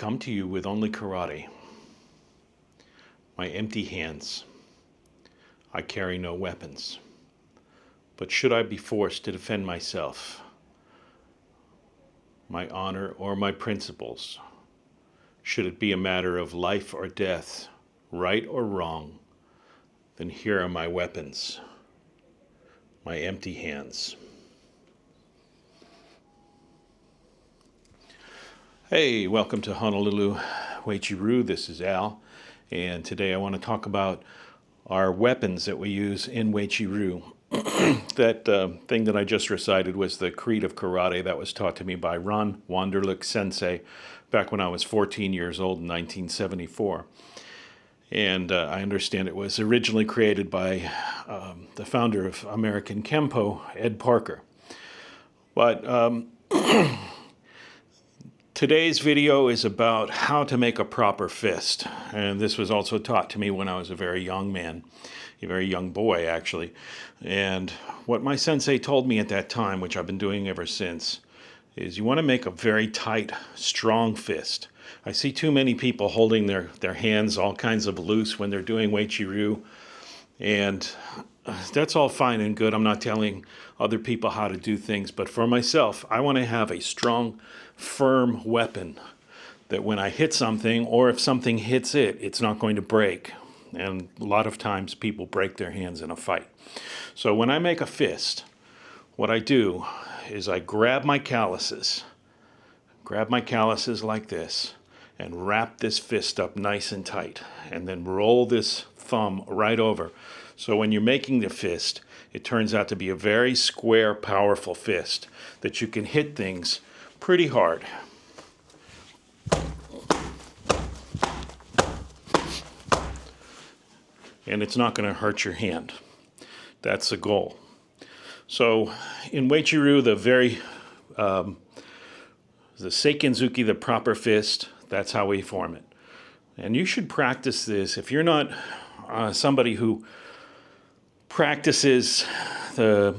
come to you with only karate. My empty hands. I carry no weapons. But should I be forced to defend myself, my honor or my principles, should it be a matter of life or death, right or wrong, then here are my weapons, my empty hands. Hey, welcome to Honolulu Uechi-ryu. This is Al, and today I want to talk about our weapons that we use in Uechi-ryu. That thing that I just recited was the Creed of Karate that was taught to me by Ron Wanderlich Sensei back when I was 14 years old in 1974. And I understand it was originally created by the founder of American Kempo, Ed Parker. But today's video is about how to make a proper fist. And this was also taught to me when I was a very young man, a very young boy actually. And what my sensei told me at that time, which I've been doing ever since, is you want to make a very tight, strong fist. I see too many people holding their hands all kinds of loose when they're doing Uechi-ryu. And that's all fine and good. I'm not telling other people how to do things. But for myself, I want to have a strong, firm weapon that when I hit something, or if something hits it, it's not going to break. And a lot of times people break their hands in a fight. So when I make a fist, what I do is I grab my calluses like this, and wrap this fist up nice and tight, and then roll this thumb right over. So when you're making the fist, it turns out to be a very square, powerful fist that you can hit things pretty hard. And it's not going to hurt your hand. That's the goal. So in Uechi-ryu, the Seikenzuki, the proper fist, that's how we form it. And you should practice this. If you're not somebody who practices the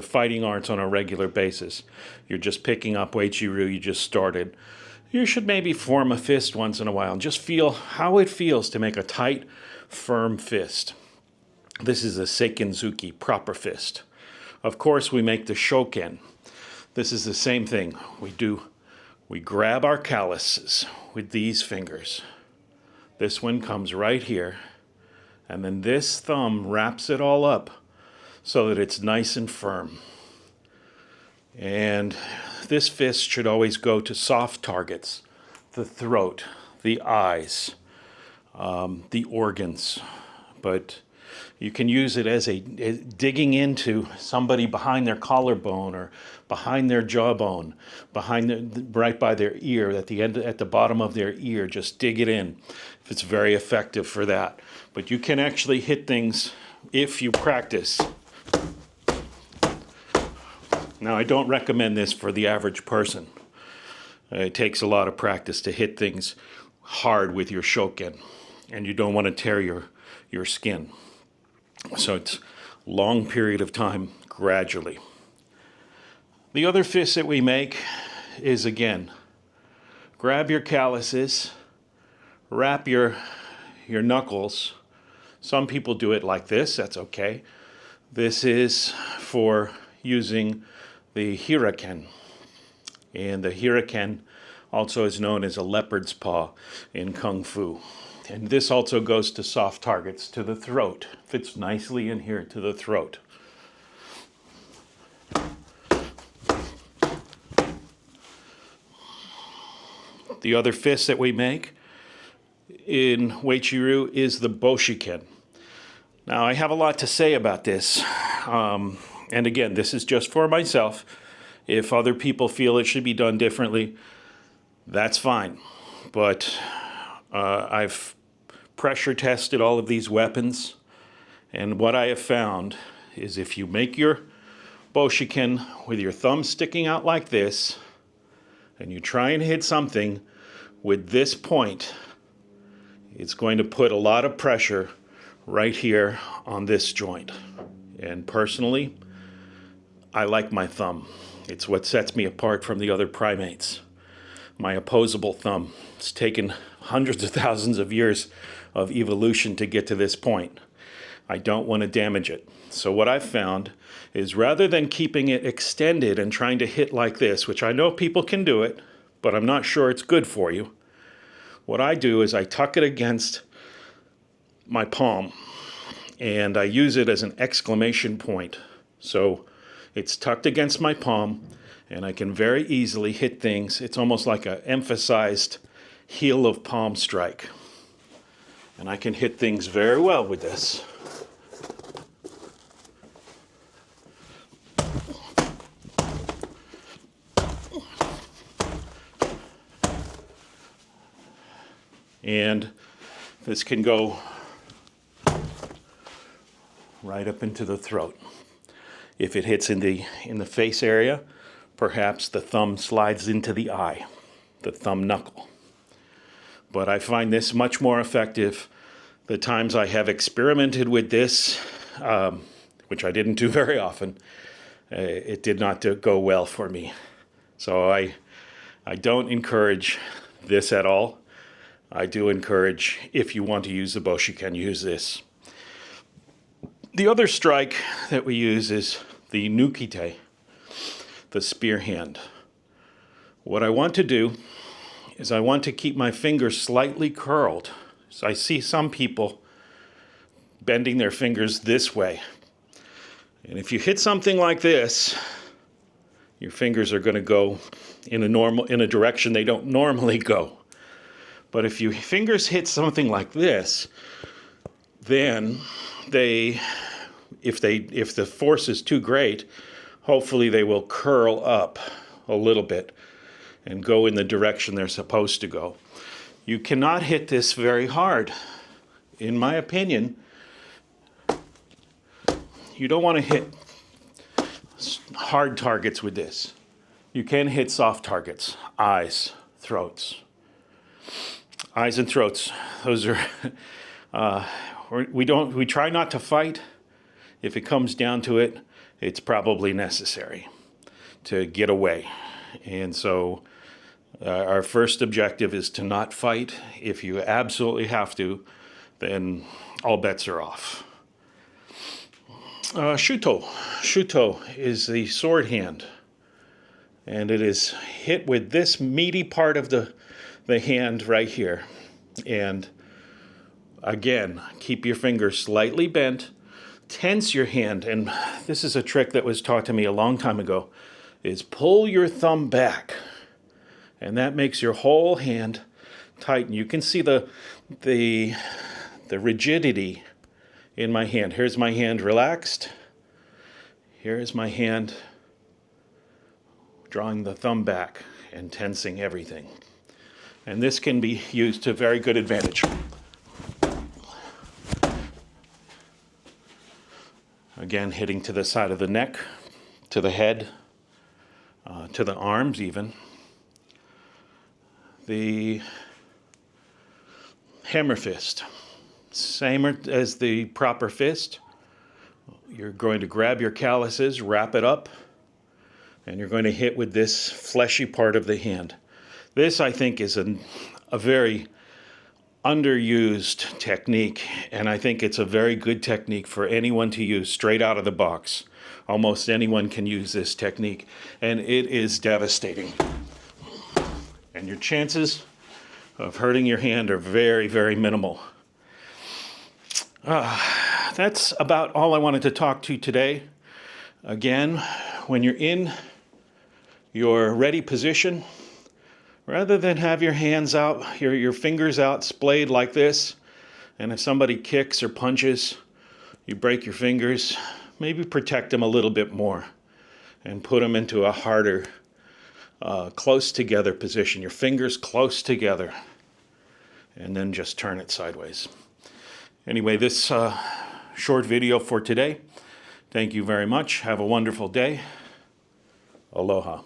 fighting arts on a regular basis, you're just picking up Uechi-ryu, you just started, you should maybe form a fist once in a while and just feel how it feels to make a tight, firm fist. This is a Seikenzuki, proper fist. Of course, we make the Shoken. This is the same thing. We grab our calluses with these fingers. This one comes right here, and then this thumb wraps it all up so that it's nice and firm. And this fist should always go to soft targets: the throat, the eyes, the organs. But you can use it as digging into somebody behind their collarbone or behind their jawbone, right by their ear, at the bottom of their ear. Just dig it in. It's very effective for that. But you can actually hit things if you practice. Now, I don't recommend this for the average person. It takes a lot of practice to hit things hard with your Shoken, and you don't want to tear your skin. So it's a long period of time, gradually. The other fist that we make is, again, grab your calluses, wrap your knuckles. Some people do it like this, that's okay. This is for using the hurricane. And the hurricane also is known as a leopard's paw in Kung Fu. And this also goes to soft targets, to the throat. Fits nicely in here to the throat. The other fist that we make in Uechi-ryu is the Boshiken. Now, I have a lot to say about this. And again, this is just for myself. If other people feel it should be done differently, that's fine. But I've pressure tested all of these weapons, and what I have found is if you make your Boshiken with your thumb sticking out like this, and you try and hit something with this point, it's going to put a lot of pressure right here on this joint. And personally, I like my thumb. It's what sets me apart from the other primates. my opposable thumb. It's taken hundreds of thousands of years of evolution to get to this point. I don't want to damage it. So what I've found is rather than keeping it extended and trying to hit like this, which I know people can do it, but I'm not sure it's good for you, what I do is I tuck it against my palm and I use it as an exclamation point. So it's tucked against my palm and I can very easily hit things. It's almost like an emphasized heel of palm strike. And I can hit things very well with this. And this can go right up into the throat. If it hits in the face area, perhaps the thumb slides into the eye, the thumb knuckle. But I find this much more effective. The times I have experimented with this, which I didn't do very often, it did not go well for me. So I don't encourage this at all. I do encourage, if you want to use the Boshiken, use this. The other strike that we use is the Nukite, the spear hand. What I want to do is I want to keep my fingers slightly curled. So I see some people bending their fingers this way. And if you hit something like this, your fingers are going to go in a direction they don't normally go. But if your fingers hit something like this, then if the force is too great, hopefully they will curl up a little bit and go in the direction they're supposed to go. You cannot hit this very hard. In my opinion, you don't want to hit hard targets with this. You can hit soft targets, eyes, throats. Eyes and throats, those are, we try not to fight. If it comes down to it, it's probably necessary to get away. And so our first objective is to not fight. If you absolutely have to, then all bets are off. Shuto. Shuto is the sword hand. And it is hit with this meaty part of the hand right here. And again, keep your fingers slightly bent, tense your hand, and this is a trick that was taught to me a long time ago, is pull your thumb back, and that makes your whole hand tighten. You can see the rigidity in my hand. Here's my hand relaxed. Here is my hand drawing the thumb back and tensing everything. And this can be used to very good advantage. Again, hitting to the side of the neck, to the head, to the arms even. The hammer fist, same as the proper fist. You're going to grab your calluses, wrap it up, and you're going to hit with this fleshy part of the hand. This, I think, is a very underused technique, and I think it's a very good technique for anyone to use straight out of the box. Almost anyone can use this technique, and it is devastating. And your chances of hurting your hand are very, very minimal. That's about all I wanted to talk to today. Again, when you're in your ready position, rather than have your hands out, your fingers out splayed like this, and if somebody kicks or punches, you break your fingers, maybe protect them a little bit more and put them into a harder, close together position. Your fingers close together, and then just turn it sideways. Anyway, this short video for today. Thank you very much. Have a wonderful day. Aloha.